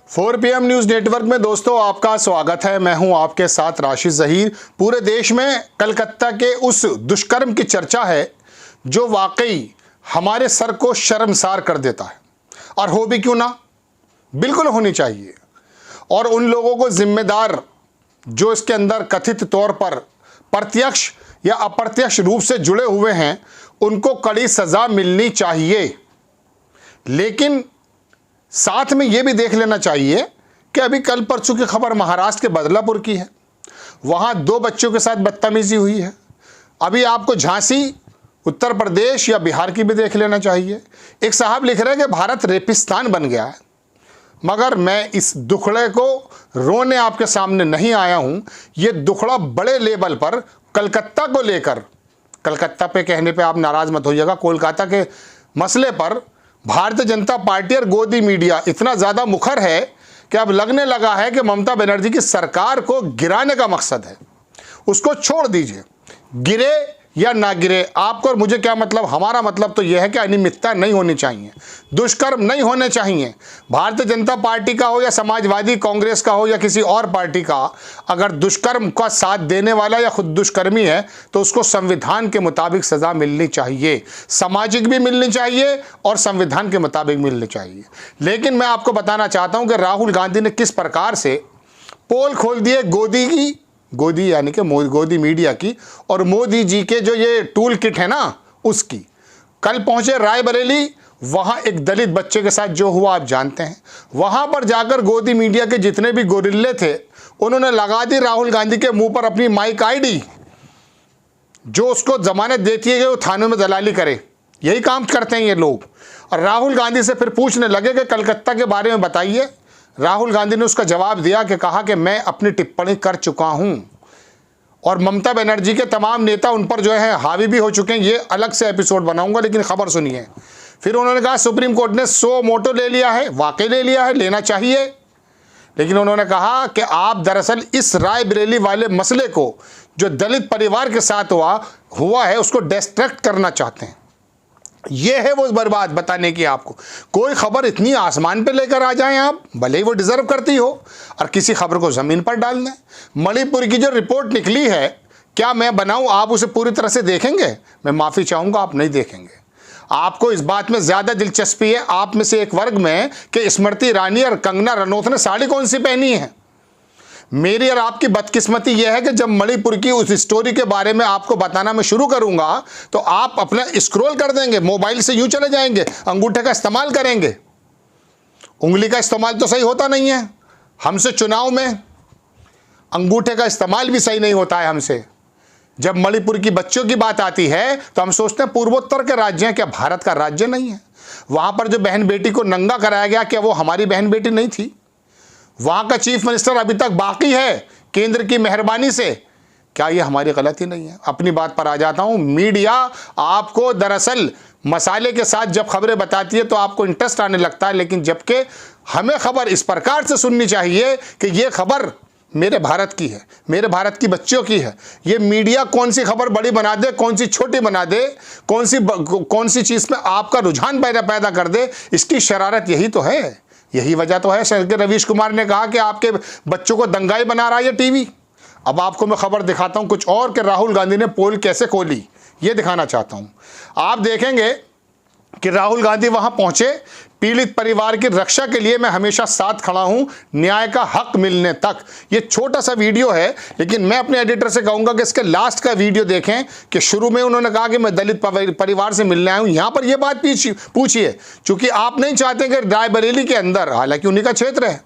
4 PM news network में दोस्तों आपका स्वागत है। मैं हूं आपके साथ राशिद ज़हीर। पूरे देश में कलकत्ता के उस दुष्कर्म की चर्चा है जो वाकई हमारे सर को शर्मसार कर देता है, और हो भी क्यों ना, बिल्कुल होनी चाहिए। और उन लोगों को जिम्मेदार जो इसके अंदर कथित तौर पर प्रत्यक्ष या अप्रत्यक्ष रूप से जुड़े हुए हैं, उनको कड़ी सज़ा मिलनी चाहिए। लेकिन साथ में यह भी देख लेना चाहिए कि अभी कल परसों की खबर महाराष्ट्र के बदलापुर की है। वहाँ 2 बच्चों के साथ बदतमीजी हुई है। अभी आपको झांसी, उत्तर प्रदेश या बिहार की भी देख लेना चाहिए। एक साहब लिख रहे हैं कि भारत रेपिस्तान बन गया है। मगर मैं इस दुखड़े को रोने आपके सामने नहीं आया हूँ। ये दुखड़ा बड़े लेवल पर कलकत्ता को लेकर, कलकत्ता पे कहने पे आप नाराज़ मत होइएगा, कोलकाता के मसले पर भारतीय जनता पार्टी और गोदी मीडिया इतना ज़्यादा मुखर है कि अब लगने लगा है कि ममता बनर्जी की सरकार को गिराने का मकसद है। उसको छोड़ दीजिए, गिरे या ना गिरे, आपको और मुझे क्या मतलब। हमारा मतलब तो यह है कि अनियमितता नहीं होनी चाहिए, दुष्कर्म नहीं होने चाहिए। भारतीय जनता पार्टी का हो या समाजवादी कांग्रेस का हो या किसी और पार्टी का, अगर दुष्कर्म का साथ देने वाला या खुद दुष्कर्मी है तो उसको संविधान के मुताबिक सज़ा मिलनी चाहिए, सामाजिक भी मिलनी चाहिए और संविधान के मुताबिक मिलनी चाहिए। लेकिन मैं आपको बताना चाहता हूँ कि राहुल गांधी ने किस प्रकार से पोल खोल दिए गोदी यानी कि गोदी मीडिया की, और मोदी जी के जो ये टूल किट है ना उसकी। कल पहुंचे रायबरेली, वहां एक दलित बच्चे के साथ जो हुआ आप जानते हैं। वहां पर जाकर गोदी मीडिया के जितने भी गोरिल्ले थे उन्होंने लगा दी राहुल गांधी के मुंह पर अपनी माइक आईडी, जो उसको जमानत देती है कि वो थानों में दलाली करे। यही काम करते हैं ये लोग। और राहुल गांधी से फिर पूछने लगे कि कलकत्ता के बारे में बताइए। राहुल गांधी ने उसका जवाब दिया कि कहा कि मैं अपनी टिप्पणी कर चुका हूं और ममता बनर्जी के तमाम नेता उन पर जो है हावी भी हो चुके हैं। ये अलग से एपिसोड बनाऊंगा, लेकिन खबर सुनिए। फिर उन्होंने कहा सुप्रीम कोर्ट ने 100 मोटो ले लिया है, वाकई ले लिया है, लेना चाहिए। लेकिन उन्होंने कहा कि आप दरअसल इस रायबरेली वाले मसले को जो दलित परिवार के साथ हुआ है उसको डिस्ट्रैक्ट करना चाहते हैं। ये है वो बर्बाद बताने की। आपको कोई खबर इतनी आसमान पे लेकर आ जाएं आप, भले ही वो डिजर्व करती हो, और किसी खबर को ज़मीन पर डाल दें। मणिपुर की जो रिपोर्ट निकली है, क्या मैं बनाऊं, आप उसे पूरी तरह से देखेंगे? मैं माफ़ी चाहूँगा, आप नहीं देखेंगे। आपको इस बात में ज़्यादा दिलचस्पी है आप में से एक वर्ग में कि स्मृति ईरानी और कंगना रनौत ने साड़ी कौन सी पहनी है। मेरी और आपकी बदकिस्मती यह है कि जब मणिपुर की उस स्टोरी के बारे में आपको बताना मैं शुरू करूंगा तो आप अपना स्क्रॉल कर देंगे, मोबाइल से यूं चले जाएंगे, अंगूठे का इस्तेमाल करेंगे। उंगली का इस्तेमाल तो सही होता नहीं है हमसे, चुनाव में अंगूठे का इस्तेमाल भी सही नहीं होता है हमसे। जब मणिपुर की बच्चों की बात आती है तो हम सोचते हैं पूर्वोत्तर के राज्य हैं, क्या भारत का राज्य नहीं है? वहां पर जो बहन बेटी को नंगा कराया गया, क्या वो हमारी बहन बेटी नहीं थी? वहाँ का चीफ मिनिस्टर अभी तक बाकी है केंद्र की मेहरबानी से, क्या ये हमारी गलती नहीं है? अपनी बात पर आ जाता हूँ। मीडिया आपको दरअसल मसाले के साथ जब खबरें बताती है तो आपको इंटरेस्ट आने लगता है, लेकिन जबकि हमें खबर इस प्रकार से सुननी चाहिए कि ये खबर मेरे भारत की है, मेरे भारत की बच्चियों की है। ये मीडिया कौन सी खबर बड़ी बना दे, कौन सी छोटी बना दे, कौन सी चीज़ में आपका रुझान पैदा कर दे, इसकी शरारत यही तो है। यही वजह तो है कि रवीश कुमार ने कहा कि आपके बच्चों को दंगाई बना रहा है ये टीवी। अब आपको मैं खबर दिखाता हूं कुछ और कि राहुल गांधी ने पोल कैसे खोली, ये दिखाना चाहता हूं। आप देखेंगे कि राहुल गांधी वहां पहुंचे, पीड़ित परिवार की रक्षा के लिए मैं हमेशा साथ खड़ा हूं, न्याय का हक मिलने तक। ये छोटा सा वीडियो है, लेकिन मैं अपने एडिटर से कहूंगा कि इसके लास्ट का वीडियो देखें कि शुरू में उन्होंने कहा कि मैं दलित परिवार से मिलने आया हूं। यहां पर यह बात पूछिए, चूंकि आप नहीं चाहते कि रायबरेली के अंदर, हालांकि उन्हीं का क्षेत्र है,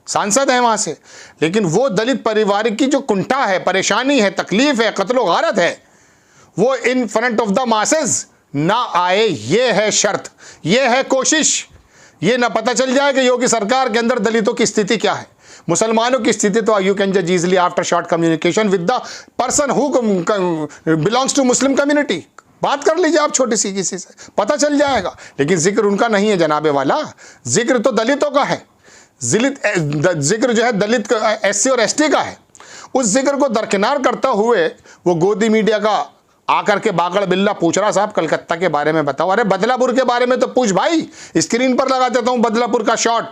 सांसद है वहां से, लेकिन वो दलित परिवार की जो कुंठा है, परेशानी है, तकलीफ है, कत्लो गारत है, वो in front of the masses ना आए। ये है शर्त, ये है कोशिश। ये ना पता चल जाए कि योगी सरकार के अंदर दलितों की स्थिति क्या है, मुसलमानों की स्थिति तो यू कैन जज easily after short communication with the person who belongs to Muslim community. बात कर लीजिए आप छोटी सी किसी से, पता चल जाएगा। लेकिन जिक्र उनका नहीं है जनाबे वाला, जिक्र तो दलितों का है। जिक्र जो है दलित SC और ST का है। उस जिक्र को दरकिनार करता हुए वो गोदी मीडिया का आकर के बागड़ बिल्ला पूछ रहा साहब कलकत्ता के बारे में बताओ। अरे बदलापुर के बारे में तो पूछ भाई, स्क्रीन पर लगा देता हूं बदलापुर का शॉट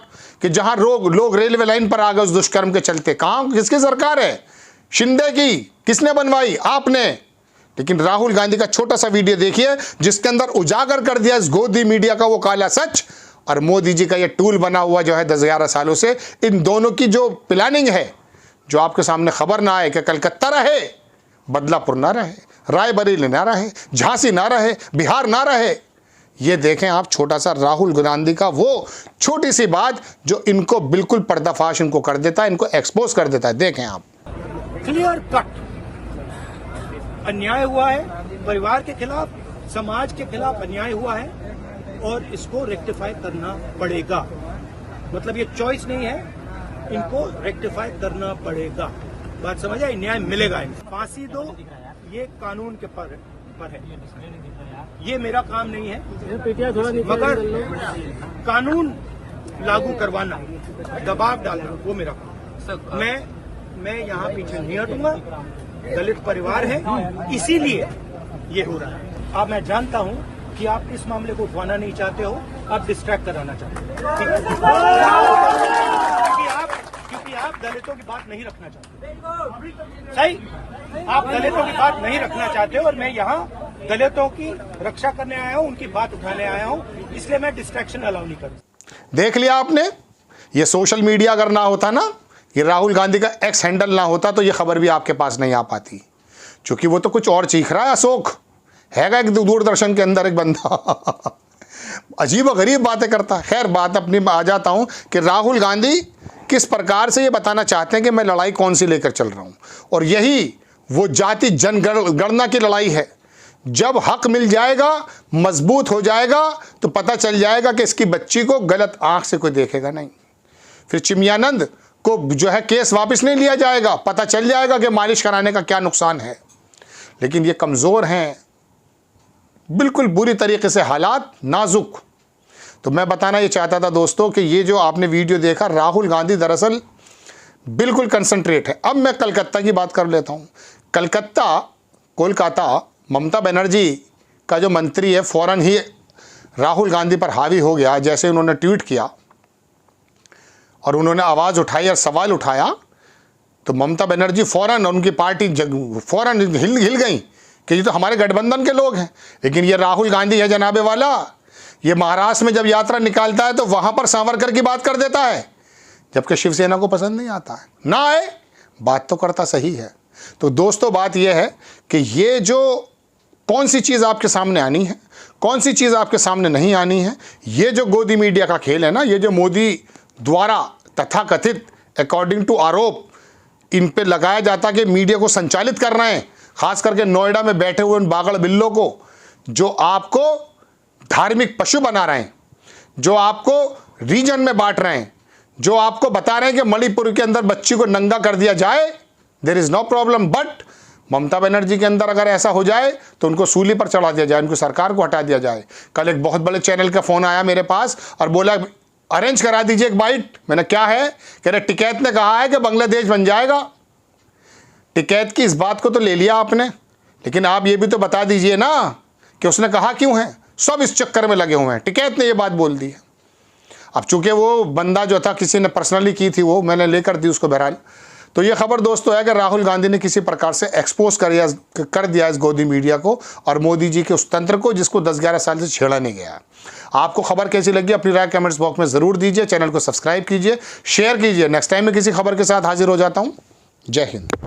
कि जहां लोग रेलवे लाइन पर आ गए उस दुष्कर्म के चलते। कहां किसकी सरकार है? शिंदे की। किसने बनवाई? आपने। लेकिन राहुल गांधी का छोटा सा वीडियो देखिए जिसके अंदर उजागर कर दिया इस गोदी मीडिया का वो काला सच, और मोदी जी का ये टूल बना हुआ जो है 10-11 सालों से, इन दोनों की जो प्लानिंग है, जो आपके सामने खबर ना आए कि कलकत्ता रहे, बदलापुर ना रहे, रायबरेली ना रहे, झांसी ना रहे, बिहार ना रहे। ये देखें आप छोटा सा राहुल गांधी का वो छोटी सी बात जो इनको बिल्कुल पर्दाफाश इनको कर देता है, इनको एक्सपोज कर देता है। देखें आप, क्लियर कट अन्याय हुआ है, परिवार के खिलाफ, समाज के खिलाफ अन्याय हुआ है और इसको रेक्टिफाई करना पड़ेगा। मतलब ये चॉइस नहीं है, इनको रेक्टिफाई करना पड़ेगा। बात समझ आए? न्याय मिलेगा। फांसी दो, ये कानून के पर है, ये मेरा काम नहीं है, मगर कानून लागू करवाना, दबाव डालना वो मेरा काम। मैं यहाँ पीछे नहीं हटूंगा। दलित परिवार है, इसीलिए ये हो रहा है। अब मैं जानता हूँ कि आप इस मामले को उठवाना नहीं चाहते हो, आप डिस्ट्रैक्ट कराना चाहते हो, ठीक है? क्योंकि आप दलितों की बात नहीं रखना चाहते, सही? आप दलितों की बात नहीं रखना चाहते हो और मैं यहाँ दलितों की रक्षा करने आया हूँ, उनकी बात उठाने आया हूँ, इसलिए मैं डिस्ट्रैक्शन अलाउ नहीं करूँ। देख लिया आपने? ये सोशल मीडिया अगर ना होता ना, ये राहुल गांधी का एक्स हैंडल ना होता तो ये खबर भी आपके पास नहीं आ पाती, क्योंकि वो तो कुछ और चीख रहा है। अशोक हैगा एक दूरदर्शन के अंदर एक बंदा अजीब और गरीब बातें करता है। खैर बात अपनी आ जाता हूं कि राहुल गांधी किस प्रकार से ये बताना चाहते हैं कि मैं लड़ाई कौन सी लेकर चल रहा हूं, और यही वो जाति जनगणना की लड़ाई है। जब हक मिल जाएगा, मजबूत हो जाएगा, तो पता चल जाएगा कि इसकी बच्ची को गलत आंख से कोई देखेगा नहीं। फिर चिमयानंद को जो है केस वापस नहीं लिया जाएगा, पता चल जाएगा कि मालिश कराने का क्या नुकसान है। लेकिन ये कमज़ोर हैं, बिल्कुल बुरी तरीके से हालात नाजुक। तो मैं बताना ये चाहता था दोस्तों कि ये जो आपने वीडियो देखा, राहुल गांधी दरअसल बिल्कुल कंसंट्रेट है। अब मैं कलकत्ता की बात कर लेता हूँ। कोलकाता ममता बनर्जी का जो मंत्री है फ़ौरन ही राहुल गांधी पर हावी हो गया। जैसे उन्होंने ट्वीट किया और उन्होंने आवाज़ उठाई और सवाल उठाया, तो ममता बनर्जी फ़ौरन, उनकी पार्टी फ़ौरन हिल गई कि ये तो हमारे गठबंधन के लोग हैं। लेकिन ये राहुल गांधी है जनाबे वाला, ये महाराष्ट्र में जब यात्रा निकालता है तो वहाँ पर सावरकर की बात कर देता है, जबकि शिवसेना को पसंद नहीं आता है। ना आए, बात तो करता सही है। तो दोस्तों बात यह है कि ये जो कौन सी चीज़ आपके सामने आनी है, कौन सी चीज़ आपके सामने नहीं आनी है, ये जो गोदी मीडिया का खेल है ना, ये जो मोदी द्वारा तथाकथित अकॉर्डिंग टू आरोप इन पे लगाया जाता कि मीडिया को संचालित कर रहे हैं, खास करके नोएडा में बैठे हुए उन बागड़ बिल्लों को, जो आपको धार्मिक पशु बना रहे हैं, जो आपको रीजन में बांट रहे हैं, जो आपको बता रहे हैं कि मणिपुर के अंदर बच्ची को नंगा कर दिया जाए, there is no problem, but Mamata Banerjee के अंदर अगर ऐसा हो जाए तो उनको सूली पर चढ़ा दिया जाए, उनको सरकार को हटा दिया जाए। कल एक बहुत बड़े चैनल का फ़ोन आया मेरे पास और बोला अरेंज करा दीजिए एक बाइट। मैंने क्या है? कह रहे टिकैत ने कहा है कि बांग्लादेश बन जाएगा। टिकैत की इस बात को तो ले लिया आपने, लेकिन आप ये भी तो बता दीजिए ना कि उसने कहा क्यों है। सब इस चक्कर में लगे हुए हैं, टिकैत ने ये बात बोल दी है। अब चूंकि वो बंदा जो था किसी ने पर्सनली की थी, वो मैंने लेकर दी उसको बहरहाल। तो ये खबर दोस्तों है कि राहुल गांधी ने किसी प्रकार से एक्सपोज कर दिया इस गोदी मीडिया को और मोदी जी के उस तंत्र को जिसको 10-11 साल से छेड़ा नहीं गया। आपको खबर कैसी लगी अपनी राय कमेंट्स बॉक्स में ज़रूर दीजिए। चैनल को सब्सक्राइब कीजिए, शेयर कीजिए। नेक्स्ट टाइम मैं किसी खबर के साथ हाजिर हो जाता हूँ। जय हिंद।